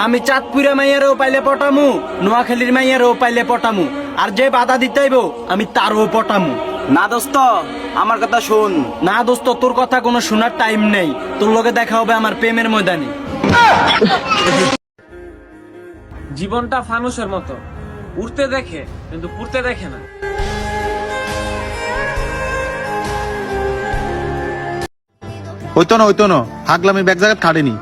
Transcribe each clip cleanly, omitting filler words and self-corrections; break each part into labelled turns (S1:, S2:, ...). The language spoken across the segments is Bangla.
S1: আমি চাঁদপুরে মাইয়ারও পাইলে পটামু, নোয়াখালীর মাইয়ারও পাইলে পটামু, আর যে বাধা দিতে হইব আমি তারও পটামু।
S2: না দোস্ত, আমার কথা শুন।
S1: না দোস্ত, তোর কথা কোনো শোনার টাইম নেই। তোর লগে দেখা হবে আমার প্রেমের ময়দানে।
S3: জীবনটা ফানুসের মতো, উঠতে দেখে কিন্তু পুড়তে দেখে না।
S4: হইতো না হাগলামি ব্যাগ জায়গা খাড়েনি।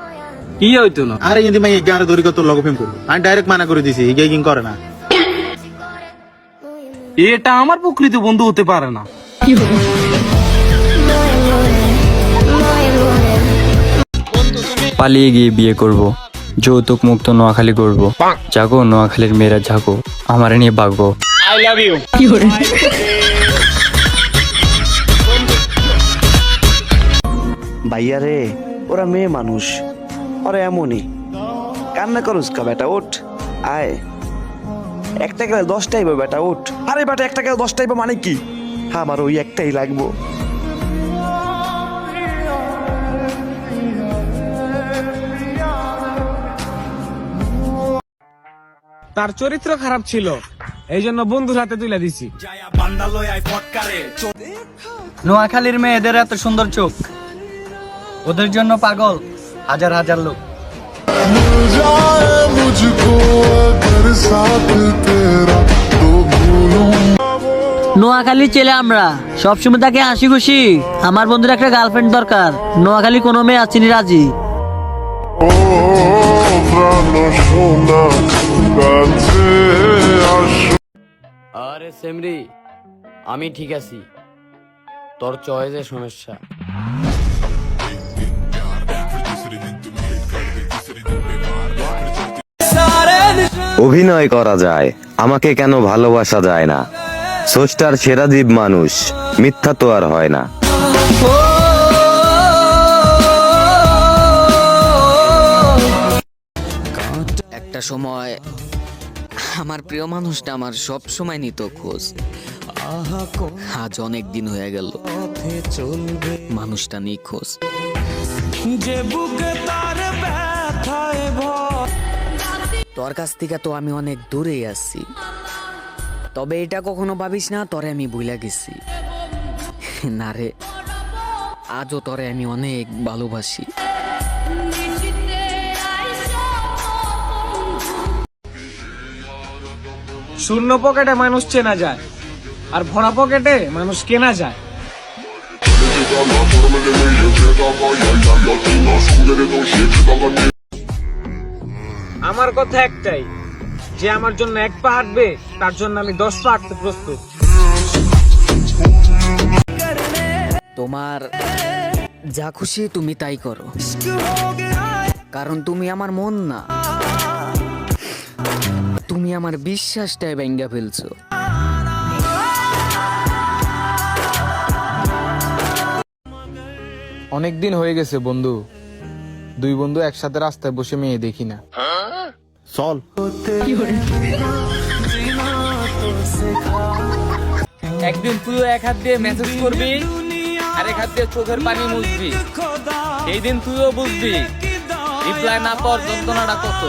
S3: কি হইতো না?
S4: আরে যদি মাই গারে ধরি কত লগ ফেম করবো, আমি ডাইরেক্ট মানা করে দিছি, হিগিং করে না।
S3: এটা আমার প্রকৃত বন্ধু হতে পারে না।
S5: পালিয়ে গিয়ে বিয়ে করব, যৌতুক মুক্ত নোয়াখালী করব। জাগো নোয়াখালীর মেয়েরা জাগো, আমারে নিয়ে ভাগো।
S3: I love you.
S2: ভাইয়া রে, ওরা মেয়ে মানুষ, ওরা এমনই। কান্না করুস কা বেটা, ওঠ আয়। একটা গেলে 10টাই বেটা, ওঠ। আরে বেটা, একটা গেলে 10টাই মানে কি? আমার ওই একটাই লাগবো।
S3: তার চরিত্র খারাপ ছিল, এই জন্য বন্ধুর হাতে তুলে দিছি।
S1: নোয়াখালীর মেয়েদের এত সুন্দর চোখ, ওদের জন্য পাগল হাজার হাজার লোক।
S6: নোয়াখালী ছেলে আমরা, সবসময় তাকে হাসি খুশি। আমার বন্ধুর একটা গার্লফ্রেন্ড দরকার, নোয়াখালী কোনো মেয়ে আছিনি রাজি।
S7: আরে সেমরি, আমি ঠিক আছি, তোর চয়েসের সমস্যা।
S8: অভিনয় করা যায়, আমাকে কেন ভালোবাসা যায় না? স্রষ্টার সেরা জীব মানুষ, মিথ্যা তো আর হয় না।
S9: একটা সময় আমার প্রিয় মানুষটা আমার সব সময় নিত খোঁজ। আজ অনেক দিন হয়ে গেল মানুষটা নিখোঁজ। তোর কাছ থেকে তো আমি অনেক দূরে আছি, তবে এটা কখনো ভাবিস না তোরে আমি ভুলে গেছি। না রে, আজও তোরে আমি অনেক ভালোবাসি।
S3: শূন্য পকেটে মানুষ চেনা যায়, আর ভরা পকেটে মানুষ কেনা যায়। আমার কথা একটাই, যে আমার জন্য 1 পা হাঁটবে তার জন্য আমি 10 পা হাঁটতে প্রস্তুত।
S9: তোমার যা খুশি তুমি তাই করো, কারণ তুমি আমার মন না, তুমি আমার বিশ্বাসটাই ভেঙে ফেলছো।
S10: অনেক দিন হয়ে গেছে বন্ধু, দুই বন্ধু একসাথে রাস্তায় বসে মেয়ে দেখি না।
S4: চল।
S3: একদিন তুই এক হাত দিয়ে মেসেজ করবি, আর এক হাত দিয়ে চোখের পানি মুছবি। এই দিন তুইও বুঝবি রিপ্লাই না পাওয়ার যন্ত্রণাটা কত।